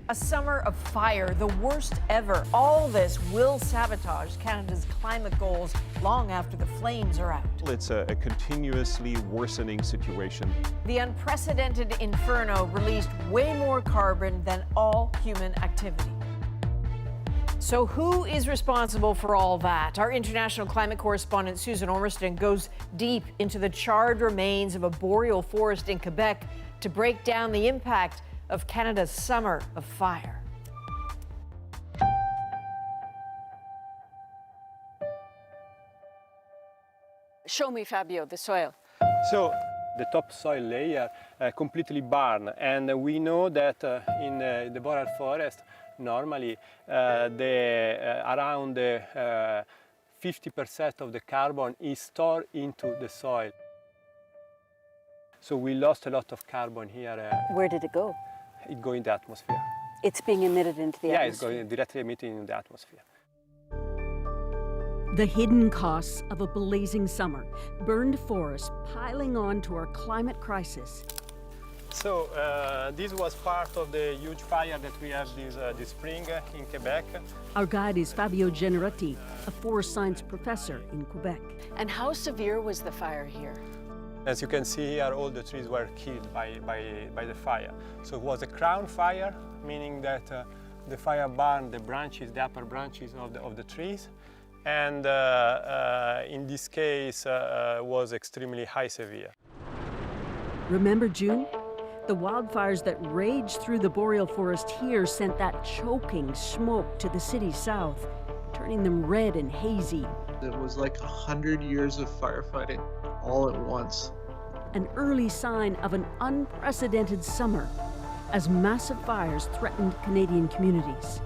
A summer of fire, the worst ever. All this will sabotage Canada's climate goals long after the flames are out. It's a continuously worsening situation. The unprecedented inferno released way more carbon than all human activity. So who is responsible for all that? Our international climate correspondent Susan Ormiston goes deep into the charred remains of a boreal forest in Quebec to break down the impact of Canada's summer of fire. Show me, Fabio, the soil. So the topsoil layer completely burned, and we know that in the boreal forest normally around 50% of the carbon is stored into the soil. So we lost a lot of carbon here. Where did it go? It goes in the atmosphere. It's being emitted into the atmosphere? Yeah, it's going directly emitted in the atmosphere. The hidden costs of a blazing summer, burned forests piling on to our climate crisis. So this was part of the huge fire that we have this spring in Quebec. Our guide is Fabio Generetti, a forest science professor in Quebec. And how severe was the fire here? As you can see here, all the trees were killed by the fire. So it was a crown fire, meaning that the fire burned the branches, the upper branches of the trees. And in this case, was extremely high severe. Remember June? The wildfires that raged through the boreal forest here sent that choking smoke to the city south, turning them red and hazy. It was like 100 years of firefighting all at once. An early sign of an unprecedented summer as massive fires threatened Canadian communities.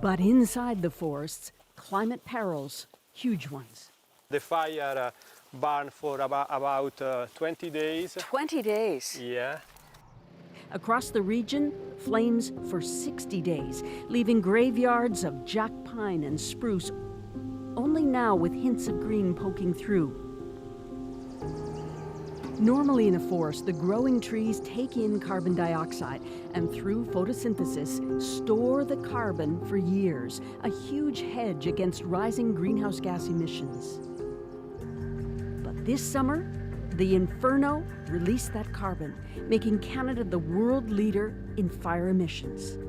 But inside the forests, climate perils, huge ones. The fire burned for about 20 days. 20 days? Yeah. Across the region, flames for 60 days, leaving graveyards of jack pine and spruce, only now with hints of green poking through. Normally in a forest, the growing trees take in carbon dioxide and through photosynthesis store the carbon for years, a huge hedge against rising greenhouse gas emissions. But this summer, the inferno released that carbon, making Canada the world leader in fire emissions.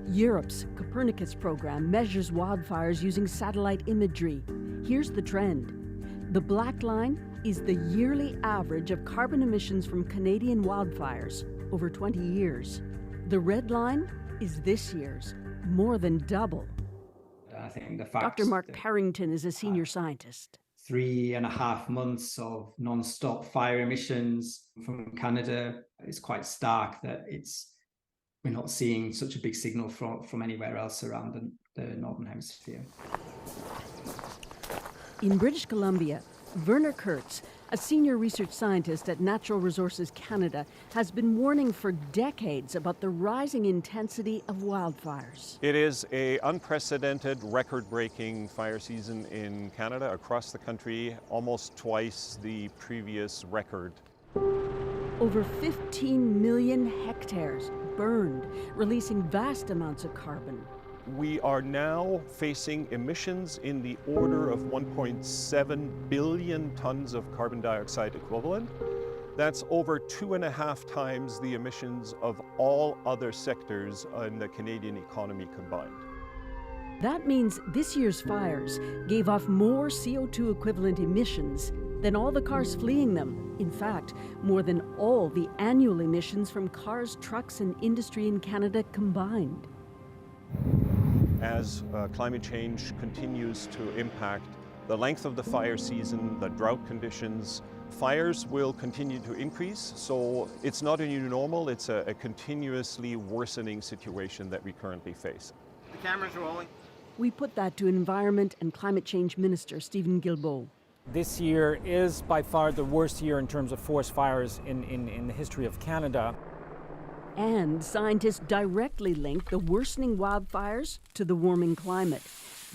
Europe's Copernicus program measures wildfires using satellite imagery. Here's the trend. The black line is the yearly average of carbon emissions from Canadian wildfires over 20 years. The red line is this year's, more than double. I think the fact Dr. Mark Parrington is a senior scientist. 3.5 months of non-stop fire emissions from Canada is quite stark that we're not seeing such a big signal from anywhere else around the Northern Hemisphere. In British Columbia, Werner Kurtz, a senior research scientist at Natural Resources Canada, has been warning for decades about the rising intensity of wildfires. It is an unprecedented, record-breaking fire season in Canada, across the country, almost twice the previous record. Over 15 million hectares burned, releasing vast amounts of carbon. We are now facing emissions in the order of 1.7 billion tons of carbon dioxide equivalent. That's over 2.5 times the emissions of all other sectors in the Canadian economy combined. That means this year's fires gave off more CO2 equivalent emissions than all the cars fleeing them. In fact, more than all the annual emissions from cars, trucks, and industry in Canada combined. As climate change continues to impact the length of the fire season, the drought conditions, fires will continue to increase. So it's not a new normal, it's a continuously worsening situation that we currently face. The camera's rolling. We put that to Environment and Climate Change Minister Stephen Guilbeault. This year is by far the worst year in terms of forest fires in the history of Canada. And scientists directly link the worsening wildfires to the warming climate.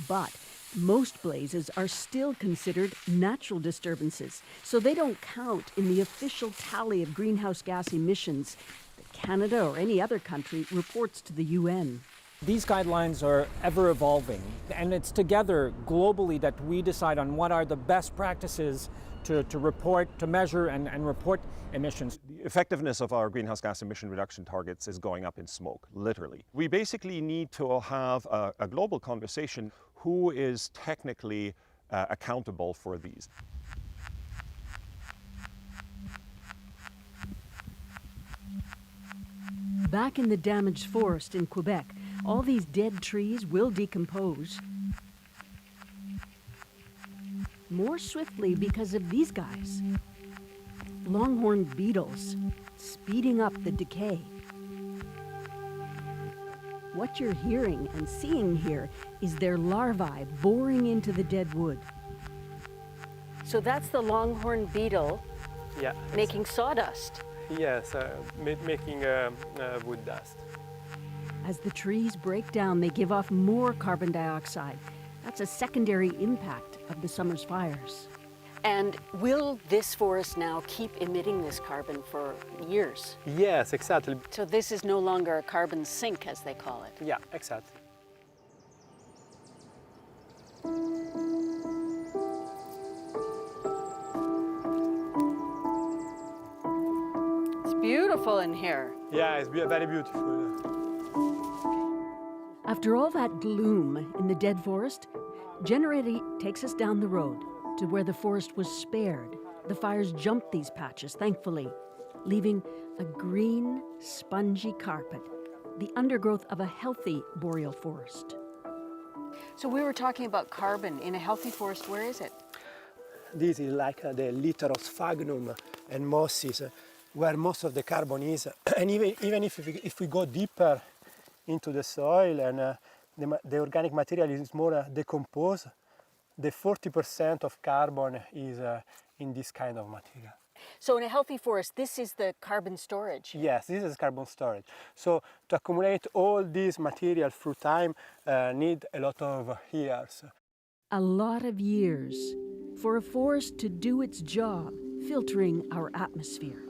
But Most blazes are still considered natural disturbances, so they don't count in the official tally of greenhouse gas emissions that Canada or any other country reports to the UN. These guidelines are ever evolving, and it's together globally that we decide on what are the best practices to report, to measure and report emissions. The effectiveness of our greenhouse gas emission reduction targets is going up in smoke, literally. We basically need to have a global conversation. Who is technically accountable for these? Back in the damaged forest in Quebec, all these dead trees will decompose more swiftly because of these guys. Longhorn beetles, speeding up the decay. What you're hearing and seeing here is their larvae boring into the dead wood. So that's the longhorn beetle Yeah. making sawdust. Yes, making wood dust. As the trees break down, they give off more carbon dioxide. That's a secondary impact of the summer's fires. And will this forest now keep emitting this carbon for years? Yes, exactly. So this is no longer a carbon sink, as they call it. Yeah, exactly. It's beautiful in here. Yeah, it's very beautiful. After all that gloom in the dead forest, Generetti takes us down the road to where the forest was spared. The fires jumped these patches, thankfully, leaving a green, spongy carpet, the undergrowth of a healthy boreal forest. So we were talking about carbon in a healthy forest. Where is it? This is like the litter of sphagnum and mosses, where most of the carbon is. And even if we go deeper into the soil and the organic material is more decomposed, the 40% of carbon is in this kind of material. So in a healthy forest, this is the carbon storage. Yes, this is carbon storage. So to accumulate all this material through time need a lot of years. A lot of years for a forest to do its job, filtering our atmosphere.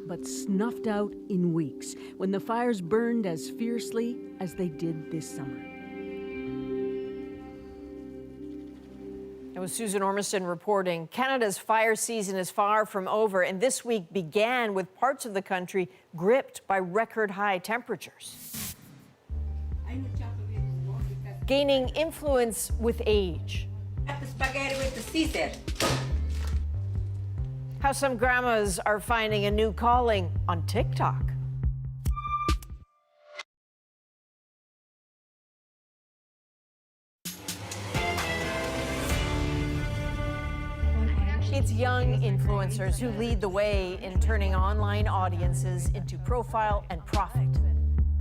But snuffed out in weeks when the fires burned as fiercely as they did this summer. It was Susan Ormiston reporting. Canada's fire season is far from over, and this week began with parts of the country gripped by record high temperatures. Gaining influence with age. The spaghetti with the Caesar. How some grandmas are finding a new calling on TikTok. It's young influencers who lead the way in turning online audiences into profile and profit.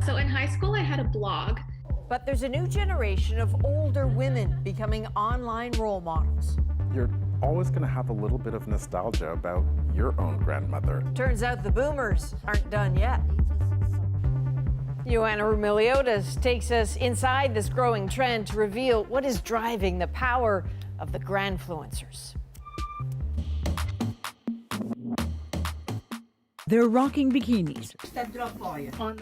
So in high school, I had a blog. But there's a new generation of older women becoming online role models. You're always going to have a little bit of nostalgia about your own grandmother. Turns out the boomers aren't done yet. Joanna Rumiliotis takes us inside this growing trend to reveal what is driving the power of the Granfluencers. They're rocking bikinis,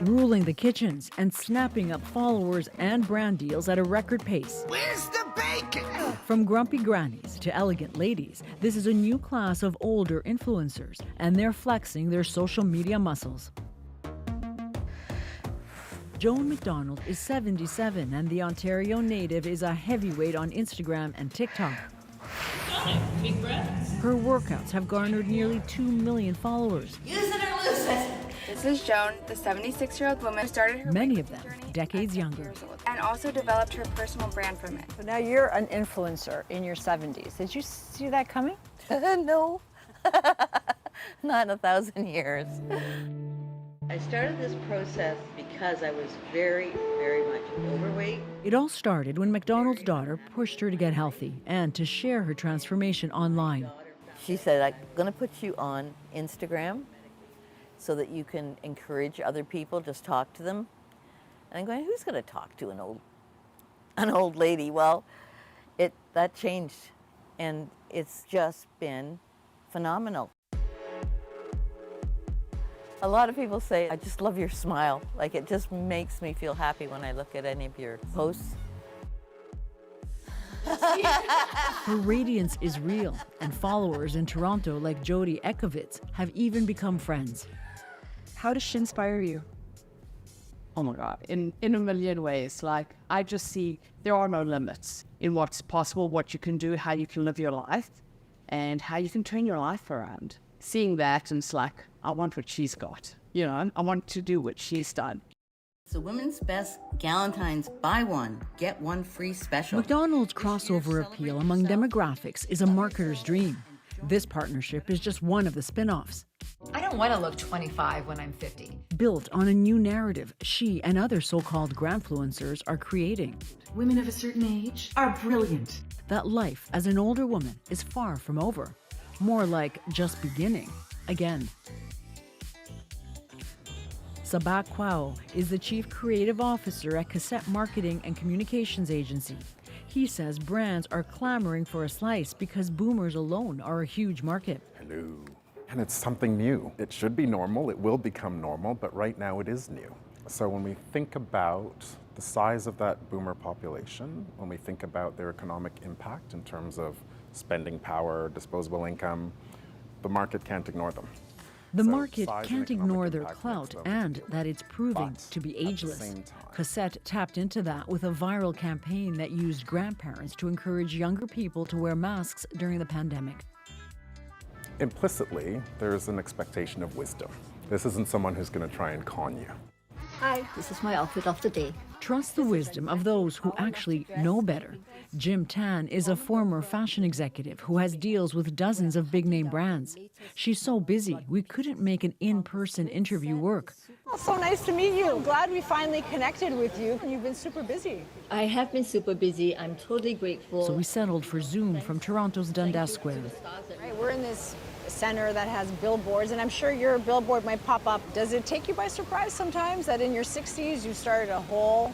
ruling the kitchens, and snapping up followers and brand deals at a record pace. Where's the bacon? From grumpy grannies to elegant ladies, this is a new class of older influencers, and they're flexing their social media muscles. Joan McDonald is 77, and the Ontario native is a heavyweight on Instagram and TikTok. Big breaths. Her workouts have garnered nearly 2 million followers. Use it or lose it. This is Joan, the 76-year-old woman who started her Many of them decades younger. and also developed her personal brand from it. So now you're an influencer in your 70s. Did you see that coming? No, not in 1,000 years. I started this process because I was very, very much overweight. It all started when McDonald's daughter pushed her to get healthy and to share her transformation online. She said, I'm going to put you on Instagram so that you can encourage other people, just talk to them. And I'm going, who's going to talk to an old lady? Well, that changed, and it's just been phenomenal. A lot of people say, I just love your smile. Like, it just makes me feel happy when I look at any of your posts. Her radiance is real, and followers in Toronto like Jody Ekovitz have even become friends. How does she inspire you? Oh my God, in a million ways. Like, I just see there are no limits in what's possible, what you can do, how you can live your life, and how you can turn your life around. Seeing that, and it's like, I want what she's got. You know, I want to do what she's done. It's the Women's Best Galentine's Buy One, Get One Free special. McDonald's crossover appeal among demographics is a marketer's dream. This partnership is just one of the spin-offs. I don't want to look 25 when I'm 50. Built on a new narrative she and other so-called Granfluencers are creating. Women of a certain age are brilliant. That life as an older woman is far from over. More like just beginning again. Sabah Kwao is the chief creative officer at Cassette Marketing and Communications Agency. He says brands are clamoring for a slice because boomers alone are a huge market. Hello. And it's something new. It should be normal, it will become normal, but right now it is new. So when we think about the size of that boomer population, when we think about their economic impact in terms of spending power, disposable income, the market can't ignore them. The market can't ignore their clout and that it's proving to be ageless. Cassette tapped into that with a viral campaign that used grandparents to encourage younger people to wear masks during the pandemic. Implicitly, there's an expectation of wisdom. This isn't someone who's going to try and con you. Hi, this is my outfit of the day. Trust the wisdom of those who actually know better. Jim Tan is a former fashion executive who has deals with dozens of big-name brands. She's so busy, we couldn't make an in-person interview work. Well, so nice to meet you. I'm glad we finally connected with you. You've been super busy. I have been super busy. I'm totally grateful. So we settled for Zoom from Toronto's Dundas Square. Right, we're in this center that has billboards, and I'm sure your billboard might pop up. Does it take you by surprise sometimes that in your 60s you started a whole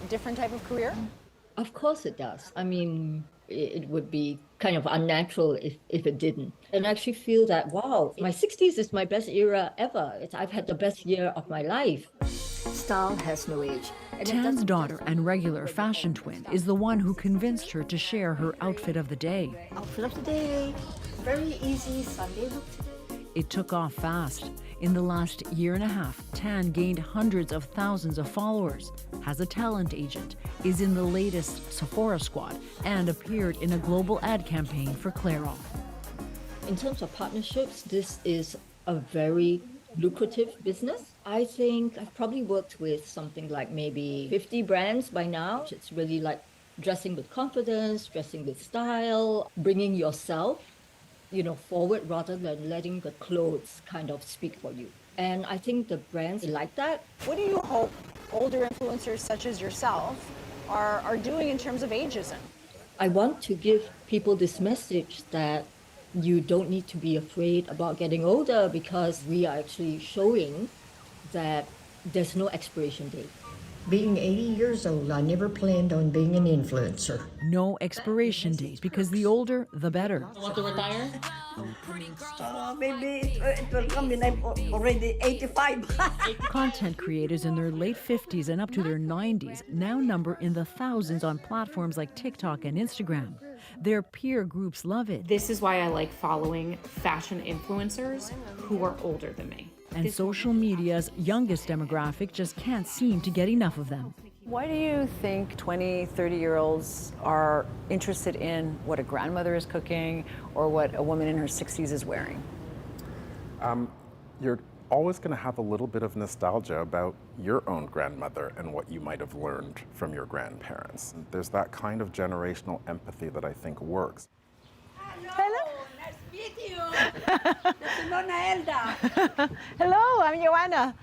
different type of career? Of course it does. I mean, it would be kind of unnatural if it didn't. And I actually feel that, wow, my 60s is my best era ever. I've had the best year of my life. Style has no age. Tan's daughter and regular fashion twin is the one who convinced her to share her outfit of the day. Outfit of the day. Very easy Sunday look today. It took off fast. In the last year and a half, Tan gained hundreds of thousands of followers, has a talent agent, is in the latest Sephora squad, and appeared in a global ad campaign for Clairol. In terms of partnerships, this is a very lucrative business. I think I've probably worked with something like maybe 50 brands by now. It's really like dressing with confidence, dressing with style, bringing yourself, forward rather than letting the clothes kind of speak for you. And I think the brands like that. What do you hope older influencers such as yourself are doing in terms of ageism? I want to give people this message that you don't need to be afraid about getting older, because we are actually showing that there's no expiration date. Being 80 years old, I never planned on being an influencer. No expiration date, because the older, the better. Want to retire? Maybe it will come in. I'm already 85. Content creators in their late 50s and up to their 90s now number in the thousands on platforms like TikTok and Instagram. Their peer groups love it. This is why I like following fashion influencers who are older than me. And social media's youngest demographic just can't seem to get enough of them. Why do you think 20, 30-year-olds are interested in what a grandmother is cooking or what a woman in her 60s is wearing? You're always going to have a little bit of nostalgia about your own grandmother and what you might have learned from your grandparents. There's that kind of generational empathy that I think works. Hello. Nice to meet you. This is Nona Elda. Hello, I'm Joanna.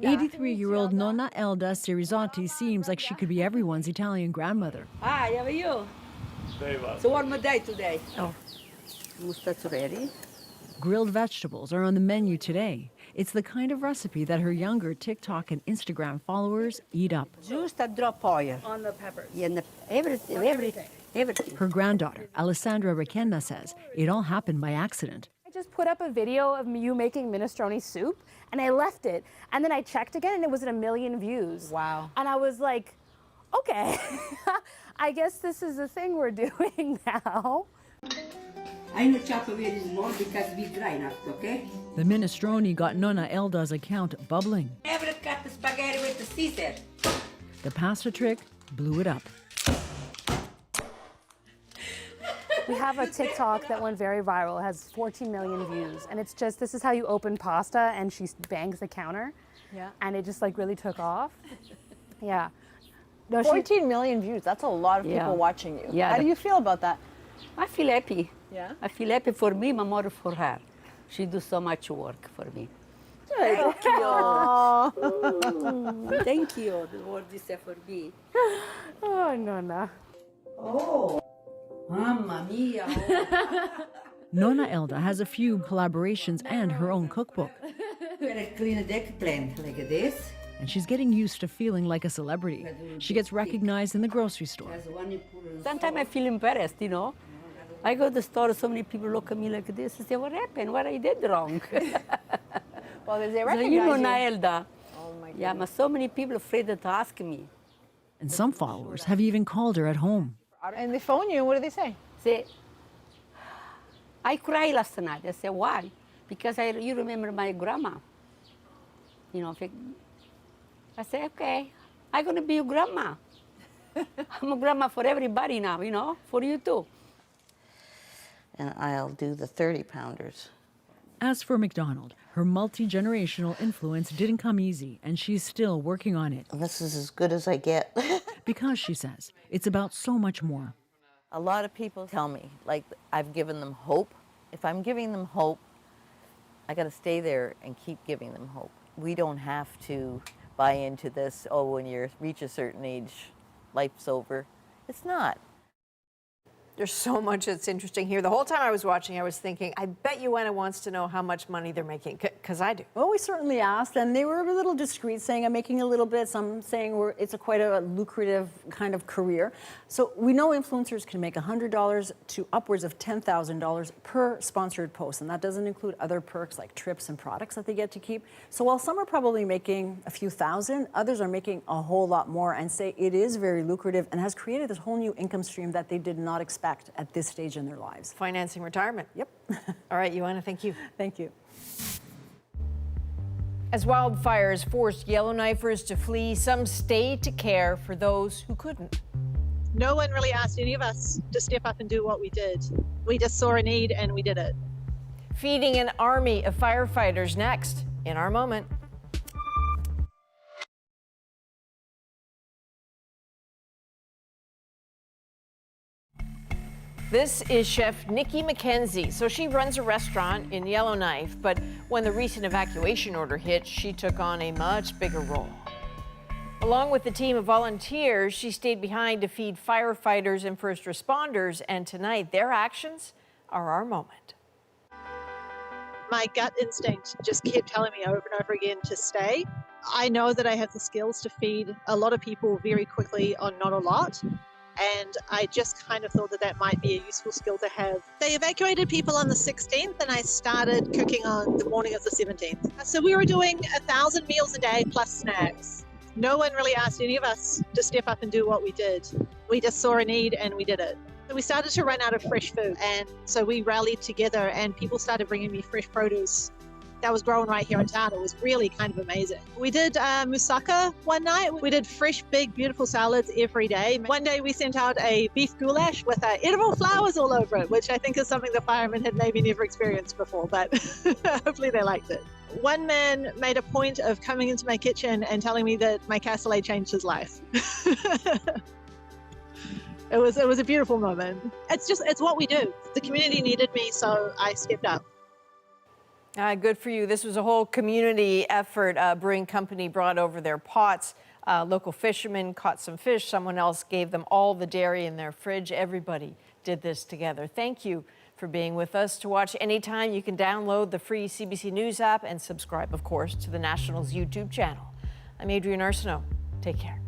83-year-old Nonna Elda Cerizotti seems like she could be everyone's Italian grandmother. Hi, how are you? It's a warm day today. Oh, that's ready. Grilled vegetables are on the menu today. It's the kind of recipe that her younger TikTok and Instagram followers eat up. Just a drop oil. On the peppers. Yeah, everything. everything. Her granddaughter, Alessandra Requena, says it all happened by accident. I just put up a video of you making minestrone soup, and I left it. And then I checked again, and it was at 1 million views. Wow. And I was like, okay, I guess this is the thing we're doing now. I know chop away more because we dry enough, okay? The minestrone got Nonna Elda's account bubbling. Never cut the spaghetti with the scissors. The pasta trick blew it up. We have a TikTok that went very viral. It has 14 million views. And it's just, this is how you open pasta, and she bangs the counter. Yeah. And it just like really took off. Yeah. No, 14 million views. That's a lot of people Yeah. watching you. Yeah, How do you feel about that? I feel happy. Yeah. I feel happy for me, my mother for her. She do so much work for me. Thank you. Thank you. The word is for me. Oh, Nonna. Oh, mamma mia. Nonna Elda has a few collaborations and her own cookbook. We're gonna clean the eggplant like this. And she's getting used to feeling like a celebrity. She gets recognized in the grocery store. Sometimes I feel embarrassed, you know. I go to the store, so many people look at me like this and say, what happened? What I did wrong? Well, they So, recognize you know, you. Naelda. Oh my Yeah, but so many people afraid to ask me. And some followers have even called her at home. And they phone you, and what do they say? Say, I cried last night. I said, why? Because you remember my grandma. You know, I said, okay, I'm going to be your grandma. I'm a grandma for everybody now, you know, for you too. And I'll do the 30-pounders. As for McDonald, her multi-generational influence didn't come easy, and she's still working on it. This is as good as I get. Because, she says, it's about so much more. A lot of people tell me, like, I've given them hope. If I'm giving them hope, I got to stay there and keep giving them hope. We don't have to buy into this, oh, when you reach a certain age, life's over. It's not. There's so much that's interesting here. The whole time I was watching, I was thinking, I bet Joanna wants to know how much money they're making, because I do. Well, we certainly asked, and they were a little discreet, saying I'm making a little bit, some saying it's quite a lucrative kind of career. So we know influencers can make $100 to upwards of $10,000 per sponsored post, and that doesn't include other perks like trips and products that they get to keep. So while some are probably making a few thousand, others are making a whole lot more, and say it is very lucrative and has created this whole new income stream that they did not expect at this stage in their lives. Financing retirement. Yep. All right, Joanna, thank you. Thank you. As wildfires forced Yellowknifers to flee, some stayed to care for those who couldn't. No one really asked any of us to step up and do what we did. We just saw a need and we did it. Feeding an army of firefighters next in our moment. This is Chef Nikki McKenzie. So she runs a restaurant in Yellowknife, but when the recent evacuation order hit, she took on a much bigger role. Along with the team of volunteers, she stayed behind to feed firefighters and first responders, and tonight their actions are our moment. My gut instinct just kept telling me over and over again to stay. I know that I have the skills to feed a lot of people very quickly on not a lot. And I just kind of thought that that might be a useful skill to have. They evacuated people on the 16th and I started cooking on the morning of the 17th. So we were doing 1,000 meals a day plus snacks. No one really asked any of us to step up and do what we did. We just saw a need and we did it. So we started to run out of fresh food, and so we rallied together and people started bringing me fresh produce that was grown right here in town. It was really kind of amazing. We did moussaka one night. We did fresh, big, beautiful salads every day. One day we sent out a beef goulash with edible flowers all over it, which I think is something the firemen had maybe never experienced before, but hopefully they liked it. One man made a point of coming into my kitchen and telling me that my cassoulet changed his life. It was a beautiful moment. It's what we do. The community needed me, so I stepped up. Good for you. This was a whole community effort. A brewing company brought over their pots. Local fishermen caught some fish. Someone else gave them all the dairy in their fridge. Everybody did this together. Thank you for being with us. To watch anytime, you can download the free CBC News app and subscribe, of course, to the National's YouTube channel. I'm Adrienne Arsenault. Take care.